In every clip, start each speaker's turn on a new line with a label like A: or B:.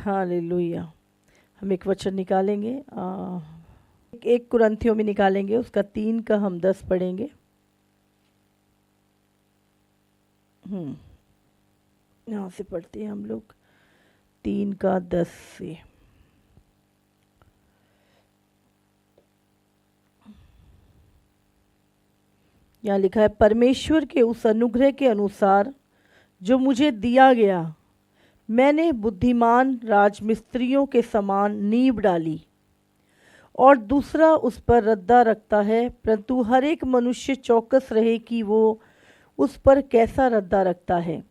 A: Hallelujah. हम एक वचन निकालेंगे, एक कुरिन्थियों में निकालेंगे, उसका 3 का हम 10 पढ़ेंगे। यहाँ से पढ़ते हैं हम लोग 3 का 10 से। यहाँ लिखा है, परमेश्वर के उस अनुग्रह के अनुसार जो मुझे दिया गया, मैंने बुद्धिमान राजमिस्त्रियों के समान नींव डाली और दूसरा उस पर रद्दा रखता है, परंतु हर एक मनुष्य चौकस रहे कि वो उस पर कैसा रद्दा रखता है,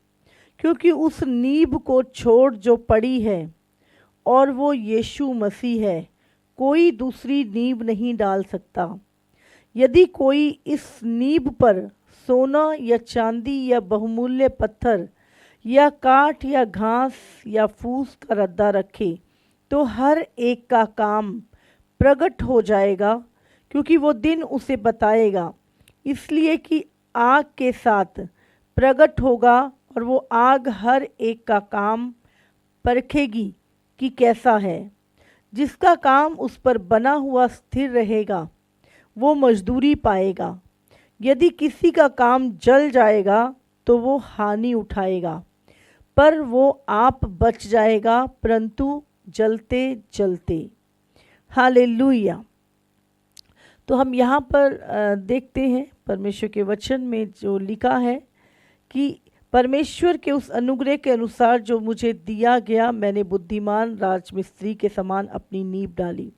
A: क्योंकि उस नींव को छोड़ जो पड़ी है और वो यीशु मसीह है, कोई दूसरी नींव नहीं डाल सकता। यदि कोई इस नींव पर सोना या चांदी या बहुमूल्य पत्थर या काठ या घास या फूस का रद्दा रखे, तो हर एक का काम प्रकट हो जाएगा, क्योंकि वो दिन उसे बताएगा। इसलिए कि आग के साथ प्रकट होगा और वो आग हर एक का काम परखेगी कि कैसा है। जिसका काम उस पर बना हुआ स्थिर रहेगा, वो मजदूरी पाएगा। यदि किसी का काम जल जाएगा तो वो हानि उठाएगा, पर वो आप बच जाएगा, परंतु जलते जलते। हालेलुया। तो हम यहाँ पर देखते हैं परमेश्वर के वचन में जो लिखा है कि परमेश्वर के उस अनुग्रह के अनुसार जो मुझे दिया गया, मैंने बुद्धिमान राजमिस्त्री के समान अपनी नींव डाली।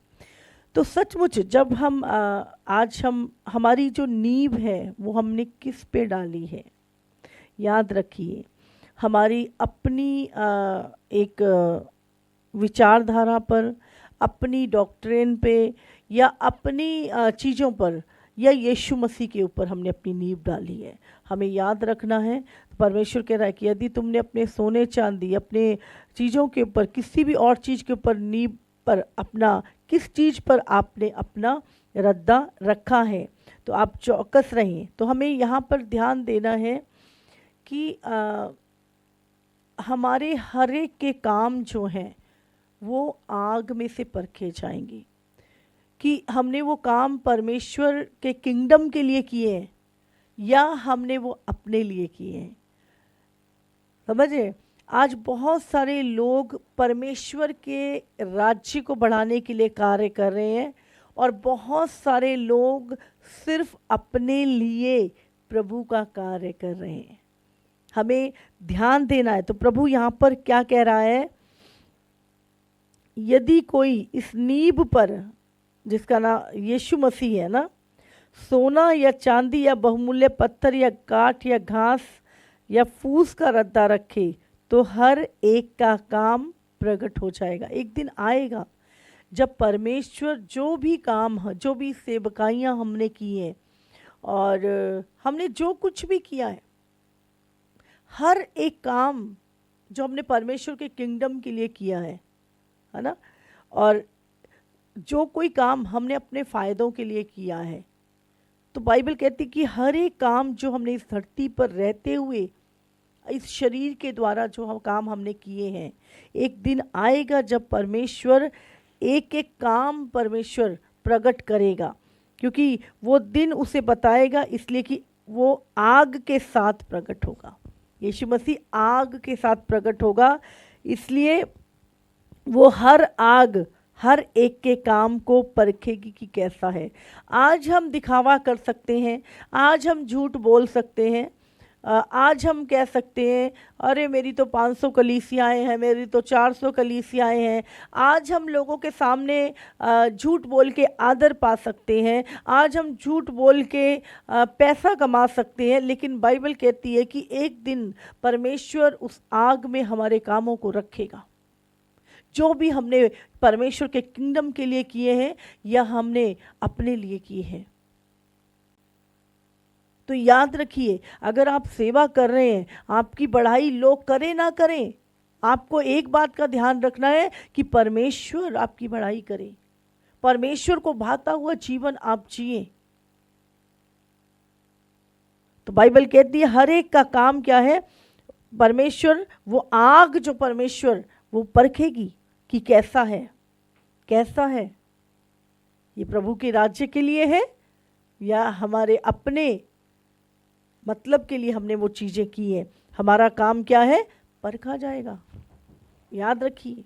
A: तो सचमुच जब हम आज हमारी जो नींव है वो हमने किस पे डाली है, याद रखिए, हमारी अपनी एक विचारधारा पर, अपनी डॉक्ट्रिन पे, या अपनी चीज़ों पर, या यीशु मसीह के ऊपर हमने अपनी नींव डाली है। हमें याद रखना है, परमेश्वर कह रहा है कि यदि तुमने अपने सोने चांदी, अपने चीज़ों के ऊपर, किसी भी और चीज़ के ऊपर नींव पर अपना, किस चीज़ पर आपने अपना रद्दा रखा है, तो आप चौकस रहें। तो हमें यहाँ पर ध्यान देना है कि हमारे हर एक के काम जो हैं वो आग में से परखे जाएंगे कि हमने वो काम परमेश्वर के किंगडम के लिए किए हैं या हमने वो अपने लिए किए हैं। समझे? आज बहुत सारे लोग परमेश्वर के राज्य को बढ़ाने के लिए कार्य कर रहे हैं और बहुत सारे लोग सिर्फ अपने लिए प्रभु का कार्य कर रहे हैं। हमें ध्यान देना है। तो प्रभु यहाँ पर क्या कह रहा है, यदि कोई इस नींव पर, जिसका नाम यीशु मसीह है ना, सोना या चांदी या बहुमूल्य पत्थर या काठ या घास या फूस का रद्दा रखे, तो हर एक का काम प्रकट हो जाएगा। एक दिन आएगा जब परमेश्वर जो भी काम, जो भी सेवकाइयाँ हमने की हैं और हमने जो कुछ भी किया है, हर एक काम जो हमने परमेश्वर के किंगडम के लिए किया है ना, और जो कोई काम हमने अपने फ़ायदों के लिए किया है, तो बाइबल कहती कि हर एक काम जो हमने इस धरती पर रहते हुए, इस शरीर के द्वारा जो काम हमने किए हैं, एक दिन आएगा जब परमेश्वर एक एक काम परमेश्वर प्रकट करेगा, क्योंकि वो दिन उसे बताएगा, इसलिए कि वो आग के साथ प्रकट होगा। यीशु मसीह आग के साथ प्रकट होगा, इसलिए वो हर आग हर एक के काम को परखेगी कि कैसा है। आज हम दिखावा कर सकते हैं, आज हम झूठ बोल सकते हैं, आज हम कह सकते हैं अरे मेरी तो 500 कलीसियाएँ हैं, मेरी तो 400 कलीसियाएँ हैं। आज हम लोगों के सामने झूठ बोल के आदर पा सकते हैं, आज हम झूठ बोल के पैसा कमा सकते हैं, लेकिन बाइबल कहती है कि एक दिन परमेश्वर उस आग में हमारे कामों को रखेगा। जो भी हमने परमेश्वर के किंगडम के लिए किए हैं या हमने अपने लिए किए हैं। तो याद रखिए, अगर आप सेवा कर रहे हैं, आपकी बढ़ाई लोग करें ना करें, आपको एक बात का ध्यान रखना है कि परमेश्वर आपकी बढ़ाई करे, परमेश्वर को भाता हुआ जीवन आप जिए। तो बाइबल कहती है हर एक का काम क्या है, परमेश्वर वो आग जो परमेश्वर वो परखेगी, कि कैसा है, कैसा है, ये प्रभु के राज्य के लिए है या हमारे अपने मतलब के लिए हमने वो चीज़ें की है। हमारा काम क्या है, परखा जाएगा। याद रखिए,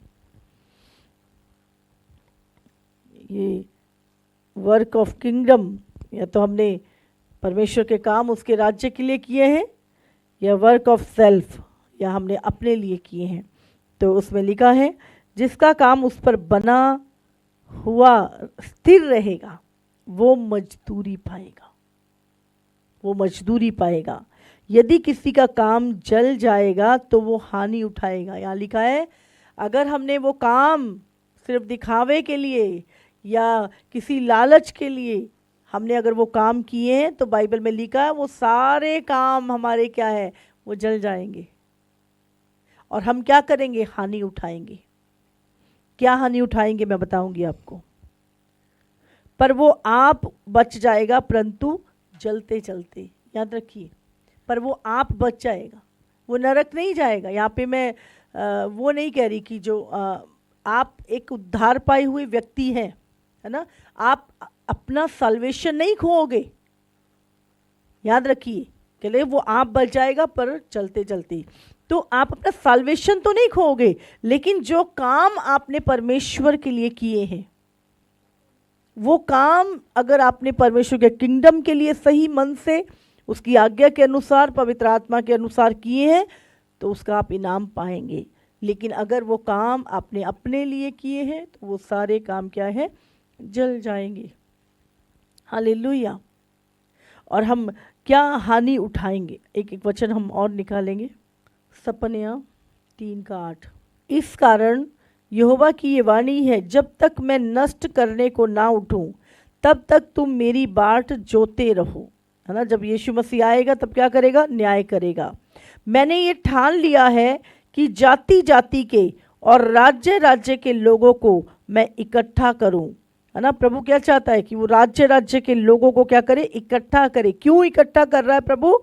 A: ये वर्क ऑफ किंगडम, या तो हमने परमेश्वर के काम उसके राज्य के लिए किए हैं, या वर्क ऑफ सेल्फ, या हमने अपने लिए किए हैं। तो उसमें लिखा है जिसका काम उस पर बना हुआ स्थिर रहेगा वो मजदूरी पाएगा, वो मजदूरी पाएगा। यदि किसी का काम जल जाएगा तो वो हानि उठाएगा। यहाँ लिखा है अगर हमने वो काम सिर्फ दिखावे के लिए या किसी लालच के लिए हमने अगर वो काम किए हैं तो बाइबल में लिखा है वो सारे काम हमारे क्या है, वो जल जाएंगे। और हम क्या करेंगे, हानि उठाएंगे। क्या हानि उठाएंगे मैं बताऊंगी आपको। पर वो आप बच जाएगा परंतु जलते जलते, याद रखिए, पर वो आप बच जाएगा, वो नरक नहीं जाएगा। यहाँ पे मैं वो नहीं कह रही कि जो आप एक उद्धार पाए हुए व्यक्ति हैं, है ना, आप अपना साल्वेशन नहीं खोओगे। याद रखिए, चले वो आप बच जाएगा पर चलते चलते, तो आप अपना साल्वेशन तो नहीं खोओगे, लेकिन जो काम आपने परमेश्वर के लिए किए हैं, वो काम अगर आपने परमेश्वर के किंगडम के लिए सही मन से उसकी आज्ञा के अनुसार पवित्र आत्मा के अनुसार किए हैं तो उसका आप इनाम पाएंगे। लेकिन अगर वो काम आपने अपने लिए किए हैं तो वो सारे काम क्या है, जल जाएंगे। हालेलुया। और हम क्या हानि उठाएंगे, एक एक वचन हम और निकालेंगे। सपनिया 3:8। इस कारण यहोवा की ये वाणी है, जब तक मैं नष्ट करने को ना उठूं तब तक तुम मेरी बाट जोते रहो। है ना, जब यीशु मसीह आएगा तब क्या करेगा, न्याय करेगा। मैंने ये ठान लिया है कि जाति जाति के और राज्य राज्य के लोगों को मैं इकट्ठा करूं। है ना, प्रभु क्या चाहता है कि वो राज्य राज्य के लोगों को क्या करे, इकट्ठा करे। क्यों इकट्ठा कर रहा है प्रभु,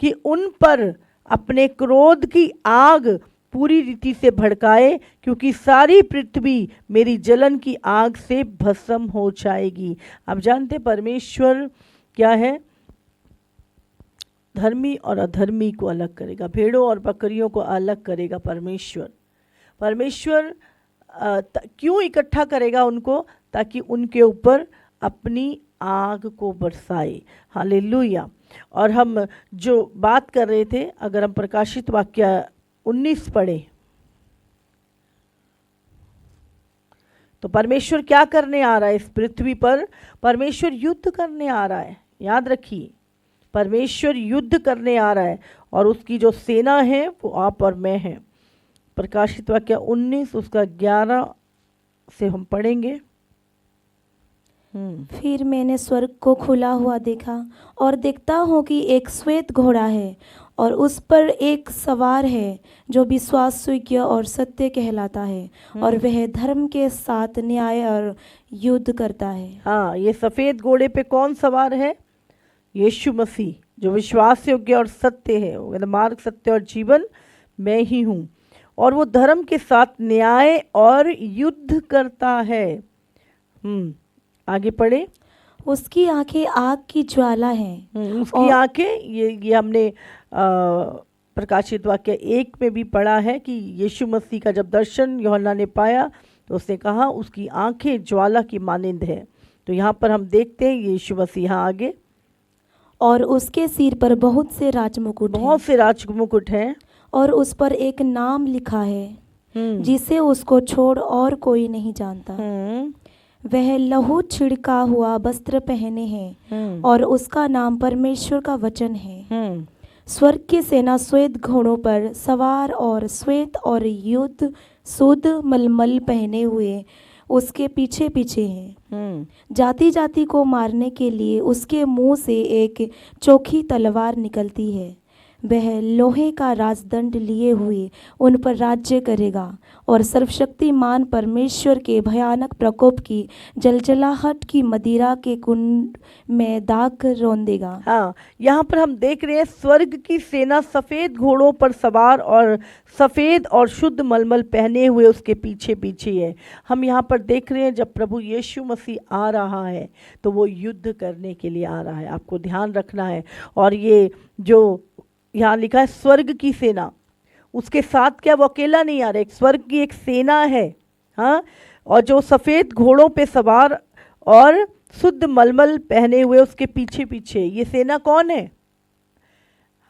A: कि उन पर अपने क्रोध की आग पूरी रीति से भड़काए, क्योंकि सारी पृथ्वी मेरी जलन की आग से भस्म हो जाएगी। आप जानते परमेश्वर क्या है, धर्मी और अधर्मी को अलग करेगा, भेड़ों और बकरियों को अलग करेगा। परमेश्वर क्यों इकट्ठा करेगा उनको, ताकि उनके ऊपर अपनी आग को बरसाए। हालेलुया। और हम जो बात कर रहे थे, अगर हम प्रकाशित वाक्य 19 पढ़े तो परमेश्वर क्या करने आ रहा है इस पृथ्वी पर, परमेश्वर युद्ध करने आ रहा है। याद रखिए, परमेश्वर युद्ध करने आ रहा है और उसकी जो सेना है वो आप और मैं हैं। प्रकाशित वाक्य 19 उसका 11 से हम पढ़ेंगे।
B: फिर मैंने स्वर्ग को खुला हुआ देखा और देखता हूँ कि एक श्वेत घोड़ा है और उस पर एक सवार है जो विश्वास योग्य और सत्य कहलाता है और वह धर्म के साथ न्याय और युद्ध करता है।
A: हाँ, ये सफ़ेद घोड़े पे कौन सवार है, यीशु मसीह, जो विश्वास योग्य और सत्य है। वो मार्ग सत्य और जीवन मैं ही हूँ, और वो धर्म के साथ न्याय और युद्ध करता है। आगे पढ़े।
B: उसकी आंखें आग की ज्वाला हैं।
A: उसकी आंखें, ये हमने प्रकाशित वाक्य 1 में भी पढ़ा है कि यीशु मसीह का जब दर्शन यूहन्ना ने पाया तो उसने कहा उसकी आंखें ज्वाला की मानिंद है। तो यहाँ पर हम देखते हैं यीशु मसीह आगे,
B: और उसके सिर पर बहुत से राजमुकुट हैं और उस पर एक नाम लिखा है जिसे उसको छोड़ और कोई नहीं जानता। वह लहू छिड़का हुआ वस्त्र पहने हैं और उसका नाम परमेश्वर का वचन है। स्वर्ग की सेना श्वेत घोड़ों पर सवार और श्वेत और युद्ध शुद्ध मलमल पहने हुए उसके पीछे पीछे हैं। जाति जाति को मारने के लिए उसके मुंह से एक चोखी तलवार निकलती है। वह लोहे का राजदंड लिए हुए उन पर राज्य करेगा और सर्वशक्तिमान परमेश्वर के भयानक प्रकोप की जलजलाहट की मदिरा के कुंड में दाग रौंदेगा।
A: हाँ, यहाँ पर हम देख रहे हैं स्वर्ग की सेना सफ़ेद घोड़ों पर सवार और सफ़ेद और शुद्ध मलमल पहने हुए उसके पीछे पीछे है। हम यहाँ पर देख रहे हैं जब प्रभु यीशु मसीह आ रहा है तो वो युद्ध करने के लिए आ रहा है, आपको ध्यान रखना है। और ये जो यहाँ लिखा है स्वर्ग की सेना, उसके साथ क्या वो अकेला नहीं आ रहा, एक स्वर्ग की एक सेना है। हाँ, और जो सफ़ेद घोड़ों पे सवार और शुद्ध मलमल पहने हुए उसके पीछे पीछे, ये सेना कौन है?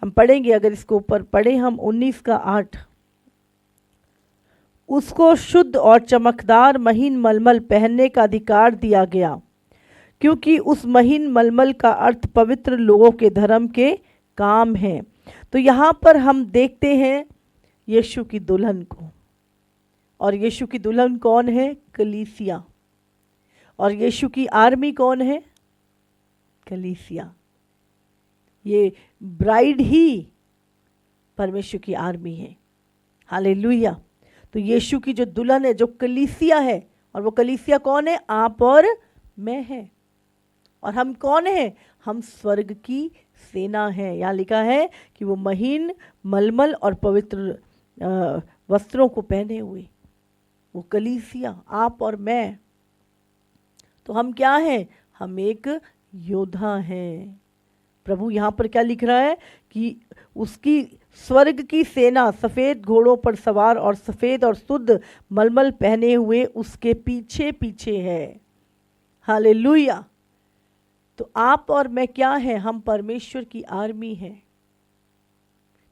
A: हम पढ़ेंगे, अगर इसको ऊपर पढ़े हम 19:8, उसको शुद्ध और चमकदार महीन मलमल पहनने का अधिकार दिया गया, क्योंकि उस महीन मलमल का अर्थ पवित्र लोगों के धर्म के काम है। तो यहाँ पर हम देखते हैं यीशु की दुल्हन को, और यीशु की दुल्हन कौन है? कलीसिया। और यीशु की आर्मी कौन है? कलीसिया। ये ब्राइड ही परमेश्वर की आर्मी है। हालेलुया। तो यीशु की जो दुल्हन है, जो कलीसिया है, और वो कलीसिया कौन है? आप और मैं है। और हम कौन है? हम स्वर्ग की सेना है। यहाँ लिखा है कि वो महीन मलमल और पवित्र वस्त्रों को पहने हुए, वो कलीसिया आप और मैं। तो हम क्या हैं? हम एक योद्धा हैं। प्रभु यहाँ पर क्या लिख रहा है कि उसकी स्वर्ग की सेना सफ़ेद घोड़ों पर सवार और सफ़ेद और शुद्ध मलमल पहने हुए उसके पीछे पीछे है। हालेलुया। तो आप और मैं क्या हैं? हम परमेश्वर की आर्मी हैं।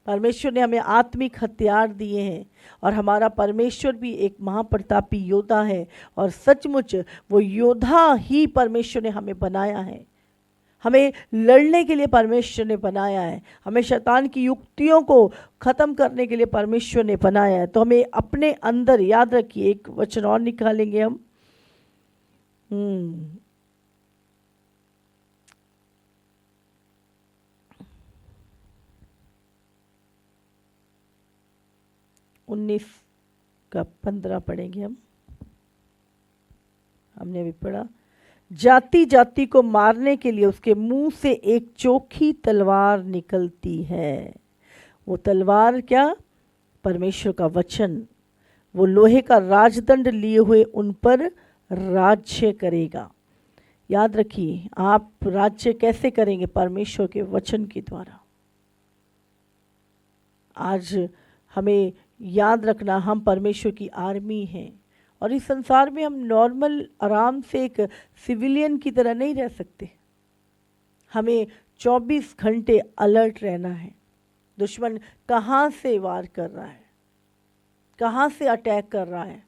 A: परमेश्वर ने हमें आत्मिक हथियार दिए हैं, और हमारा परमेश्वर भी एक महाप्रतापी योद्धा है, और सचमुच वो योद्धा ही परमेश्वर ने हमें बनाया है। हमें लड़ने के लिए परमेश्वर ने बनाया है, हमें शैतान की युक्तियों को ख़त्म करने के लिए परमेश्वर ने बनाया है। तो हमें अपने अंदर, याद रखिए, एक वचन और निकालेंगे हम, 19:15 पढ़ेंगे हम। हमने अभी पढ़ा, जाति जाति को मारने के लिए उसके मुंह से एक चोखी तलवार निकलती है। वो तलवार क्या? परमेश्वर का वचन। वो लोहे का राजदंड लिए हुए उन पर राज्य करेगा। याद रखिए, आप राज्य कैसे करेंगे? परमेश्वर के वचन के द्वारा। आज हमें याद रखना, हम परमेश्वर की आर्मी हैं, और इस संसार में हम नॉर्मल आराम से एक सिविलियन की तरह नहीं रह सकते। हमें 24 घंटे अलर्ट रहना है। दुश्मन कहाँ से वार कर रहा है, कहाँ से अटैक कर रहा है,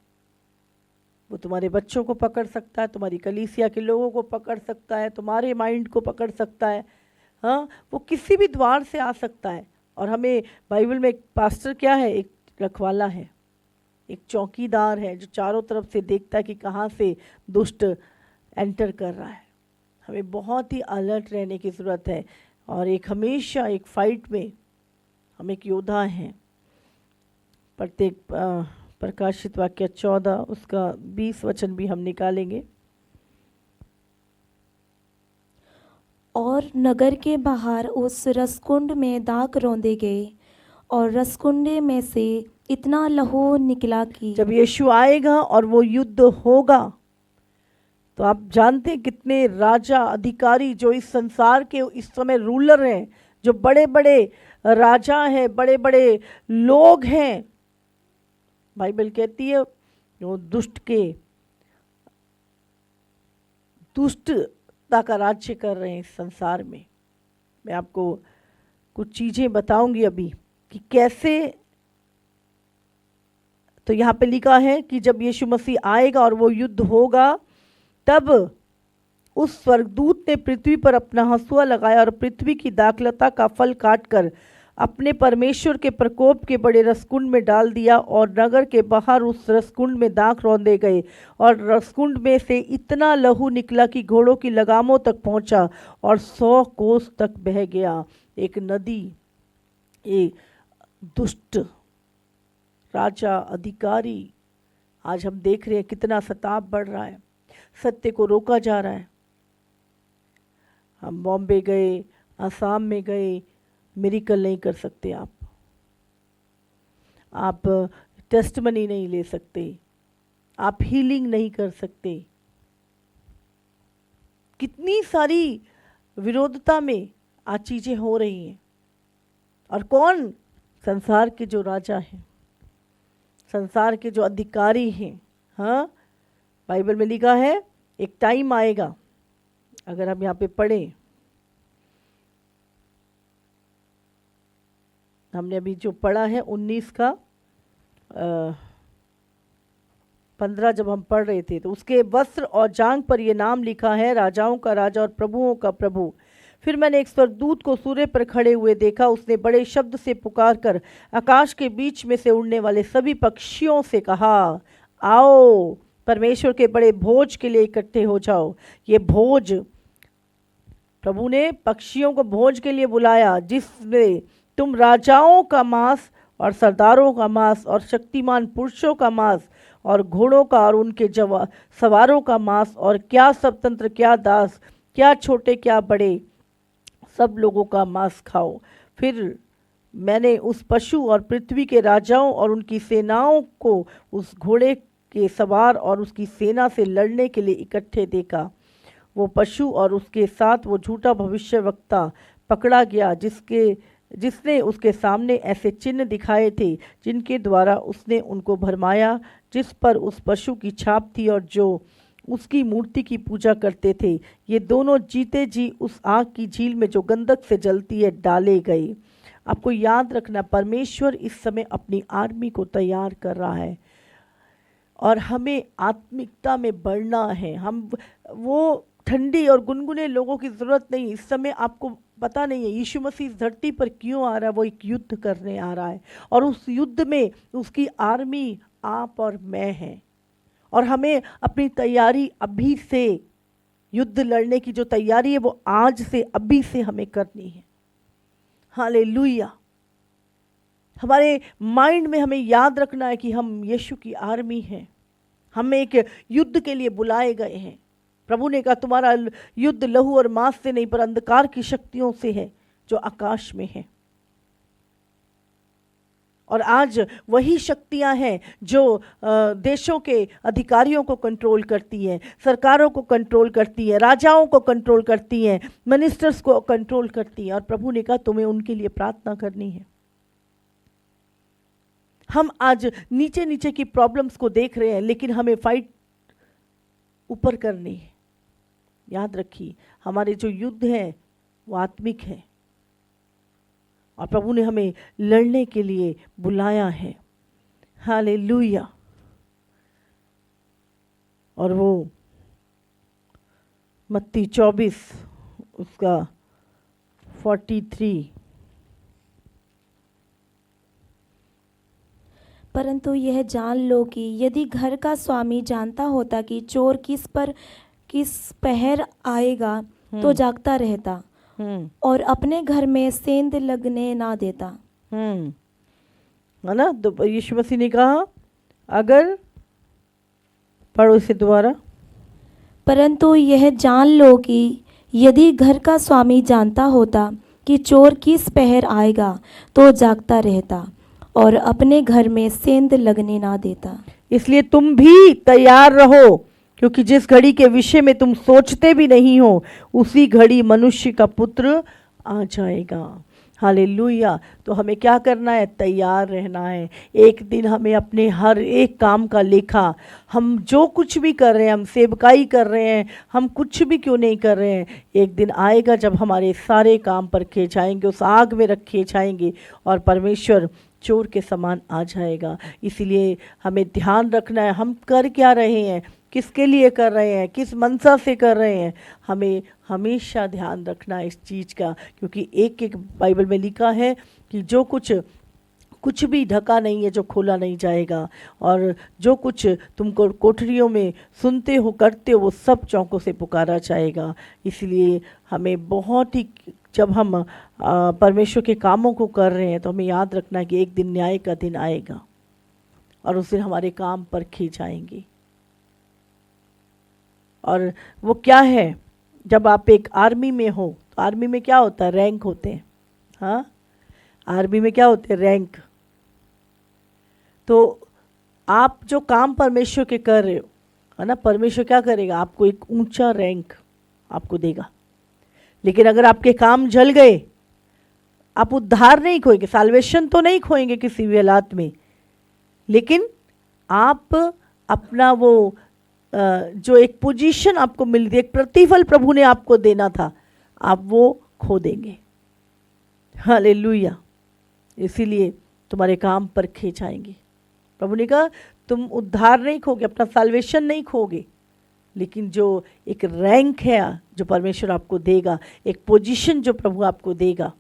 A: वो तुम्हारे बच्चों को पकड़ सकता है, तुम्हारी कलीसिया के लोगों को पकड़ सकता है, तुम्हारे माइंड को पकड़ सकता है। हाँ, वो किसी भी द्वार से आ सकता है। और हमें बाइबल में एक पास्टर क्या है? एक रखवाला है, एक चौकीदार है, जो चारों तरफ से देखता है कि कहाँ से दुष्ट एंटर कर रहा है। हमें बहुत ही अलर्ट रहने की ज़रूरत है, और एक हमेशा एक फाइट में हम एक योद्धा हैं। प्रत्येक प्रकाशित वाक्य 14 उसका 20 वचन भी हम निकालेंगे।
B: और नगर के बाहर उस रसकुंड में दाग रौंदे गए, और रसकुंडे में से इतना लहू निकला कि
A: जब यीशु आएगा और वो युद्ध होगा, तो आप जानते हैं कितने राजा अधिकारी जो इस संसार के इस समय रूलर हैं, जो बड़े बड़े राजा हैं, बड़े बड़े लोग हैं, बाइबल कहती है वो दुष्टता का राज्य कर रहे हैं इस संसार में। मैं आपको कुछ चीज़ें बताऊंगी अभी कि कैसे। तो यहाँ पे लिखा है कि जब यीशु मसीह आएगा और वो युद्ध होगा, तब उस स्वर्गदूत ने पृथ्वी पर अपना हंसुआ लगाया और पृथ्वी की दाखलता का फल काटकर अपने परमेश्वर के प्रकोप के बड़े रसकुंड में डाल दिया, और नगर के बाहर उस रसकुंड में दाख रौंदे गए, और रसकुंड में से इतना लहू निकला कि घोड़ों की लगामों तक पहुंचा और 100 कोस तक बह गया। एक नदी ये दुष्ट राजा अधिकारी, आज हम देख रहे हैं कितना सताप बढ़ रहा है, सत्य को रोका जा रहा है। हम बॉम्बे गए, असम में गए, मिरेकल नहीं कर सकते आप टेस्टमनी नहीं ले सकते, आप हीलिंग नहीं कर सकते। कितनी सारी विरोधता में आज चीज़ें हो रही हैं। और कौन? संसार के जो राजा हैं, संसार के जो अधिकारी हैं। हाँ, बाइबल में लिखा है एक टाइम आएगा, अगर हम यहाँ पे पढ़ें, हमने अभी जो पढ़ा है 19 का 15 जब हम पढ़ रहे थे, तो उसके वस्त्र और जांघ पर यह नाम लिखा है, राजाओं का राजा और प्रभुओं का प्रभु। फिर मैंने एक स्वर्गदूत को सूर्य पर खड़े हुए देखा। उसने बड़े शब्द से पुकार कर आकाश के बीच में से उड़ने वाले सभी पक्षियों से कहा, आओ परमेश्वर के बड़े भोज के लिए इकट्ठे हो जाओ। ये भोज, प्रभु ने पक्षियों को भोज के लिए बुलाया, जिसमें तुम राजाओं का मांस और सरदारों का मांस और शक्तिमान पुरुषों का मांस और घोड़ों का और उनके सवारों का मांस और क्या स्वतंत्र, क्या दास, क्या छोटे, क्या बड़े, सब लोगों का मांस खाओ। फिर मैंने उस पशु और पृथ्वी के राजाओं और उनकी सेनाओं को उस घोड़े के सवार और उसकी सेना से लड़ने के लिए इकट्ठे देखा। वो पशु और उसके साथ वो झूठा भविष्यवक्ता पकड़ा गया, जिसने उसके सामने ऐसे चिन्ह दिखाए थे जिनके द्वारा उसने उनको भरमाया, जिस पर उस पशु की छाप थी और जो उसकी मूर्ति की पूजा करते थे। ये दोनों जीते जी उस आग की झील में जो गंधक से जलती है डाले गए। आपको याद रखना, परमेश्वर इस समय अपनी आर्मी को तैयार कर रहा है और हमें आत्मिकता में बढ़ना है। हम वो ठंडी और गुनगुने लोगों की ज़रूरत नहीं। इस समय आपको पता नहीं है यीशु मसीह इस धरती पर क्यों आ रहा है। वो एक युद्ध करने आ रहा है और उस युद्ध में उसकी आर्मी आप और मैं हैं, और हमें अपनी तैयारी अभी से, युद्ध लड़ने की जो तैयारी है वो आज से, अभी से हमें करनी है। हालेलुया। हमारे माइंड में हमें याद रखना है कि हम यीशु की आर्मी हैं, हम एक युद्ध के लिए बुलाए गए हैं। प्रभु ने कहा तुम्हारा युद्ध लहू और मांस से नहीं पर अंधकार की शक्तियों से है जो आकाश में है। और आज वही शक्तियां हैं जो देशों के अधिकारियों को कंट्रोल करती हैं, सरकारों को कंट्रोल करती हैं, राजाओं को कंट्रोल करती हैं, मिनिस्टर्स को कंट्रोल करती हैं। और प्रभु ने कहा तुम्हें उनके लिए प्रार्थना करनी है। हम आज नीचे नीचे की प्रॉब्लम्स को देख रहे हैं, लेकिन हमें फाइट ऊपर करनी है। याद रखिए, हमारे जो युद्ध हैं वो आत्मिक है और प्रभु ने हमें लड़ने के लिए बुलाया है। हालेलुया। और वो मत्ती 24 उसका 43,
B: परंतु यह जान लो कि यदि घर का स्वामी जानता होता कि चोर किस पहर आएगा तो जागता रहता और अपने घर में सेंध लगने ना देता।
A: है ना। तो यीशु मसीह ने कहा, अगर, पढ़ो इसे दोबारा।
B: परंतु यह जान लो कि यदि घर का स्वामी जानता होता कि चोर किस पहर आएगा तो जागता रहता और अपने घर में सेंध लगने ना देता।
A: इसलिए तुम भी तैयार रहो, क्योंकि जिस घड़ी के विषय में तुम सोचते भी नहीं हो उसी घड़ी मनुष्य का पुत्र आ जाएगा। हालेलुया। तो हमें क्या करना है? तैयार रहना है। एक दिन हमें अपने हर एक काम का लेखा, हम जो कुछ भी कर रहे हैं, हम सेवकाई कर रहे हैं, हम कुछ भी क्यों नहीं कर रहे हैं, एक दिन आएगा जब हमारे सारे काम परखे जाएंगे, उस आग में रखे जाएंगे और परमेश्वर चोर के समान आ जाएगा। इसीलिए हमें ध्यान रखना है हम कर क्या रहे हैं, किसके लिए कर रहे हैं, किस मनसा से कर रहे हैं। हमें हमेशा ध्यान रखना है इस चीज़ का, क्योंकि एक बाइबल में लिखा है कि जो कुछ भी ढका नहीं है जो खोला नहीं जाएगा, और जो कुछ तुमको कोठरियों में सुनते हो करते हो वो सब चौकों से पुकारा जाएगा। इसलिए हमें बहुत ही जब हम परमेश्वर के कामों को कर रहे हैं तो हमें याद रखना है कि एक दिन न्याय का दिन आएगा और उस दिन हमारे काम परखे जाएंगे। और वो क्या है, जब आप एक आर्मी में हो तो आर्मी में क्या होता है, रैंक होते हैं। हाँ, आर्मी में क्या होते हैं, रैंक। तो आप जो काम परमेश्वर के कर रहे हो, है ना, परमेश्वर क्या करेगा, आपको एक ऊंचा रैंक आपको देगा। लेकिन अगर आपके काम जल गए, आप उद्धार नहीं खोएंगे, साल्वेशन तो नहीं खोएंगे किसी भी हालात में, लेकिन आप अपना वो जो एक पोजीशन आपको मिल रही, एक प्रतिफल प्रभु ने आपको देना था, आप वो खो देंगे। हालेलुया। इसीलिए तुम्हारे काम परखे जाएंगे। प्रभु ने कहा तुम उद्धार नहीं खोगे, अपना साल्वेशन नहीं खोगे, लेकिन जो एक रैंक है जो परमेश्वर आपको देगा, एक पोजीशन जो प्रभु आपको देगा,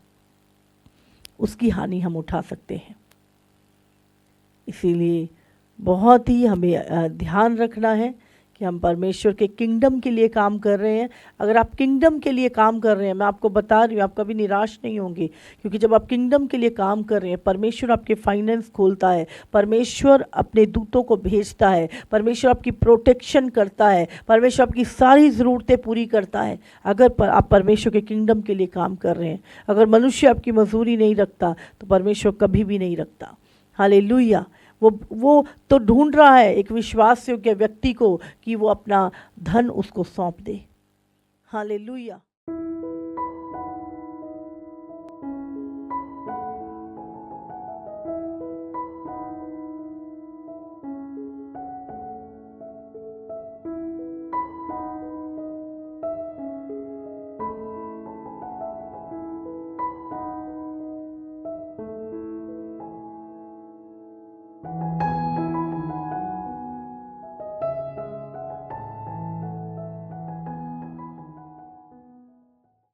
A: उसकी हानि हम उठा सकते हैं। इसीलिए बहुत ही हमें ध्यान रखना है कि हम परमेश्वर के किंगडम के लिए काम कर रहे हैं। अगर आप किंगडम के लिए काम कर रहे हैं, मैं आपको बता रही हूँ, आप कभी निराश नहीं होंगे, क्योंकि जब आप किंगडम के लिए काम कर रहे हैं, परमेश्वर आपके फाइनेंस खोलता है, परमेश्वर अपने दूतों को भेजता है, परमेश्वर आपकी प्रोटेक्शन करता है, परमेश्वर आपकी सारी ज़रूरतें पूरी करता है। अगर आप परमेश्वर के किंगडम के लिए काम कर रहे हैं, अगर मनुष्य आपकी मजदूरी नहीं रखता तो परमेश्वर कभी भी नहीं रखता। हालेलुया। वो तो ढूंढ रहा है एक विश्वास योग्य व्यक्ति को कि वो अपना धन उसको सौंप दे। हालेलुया।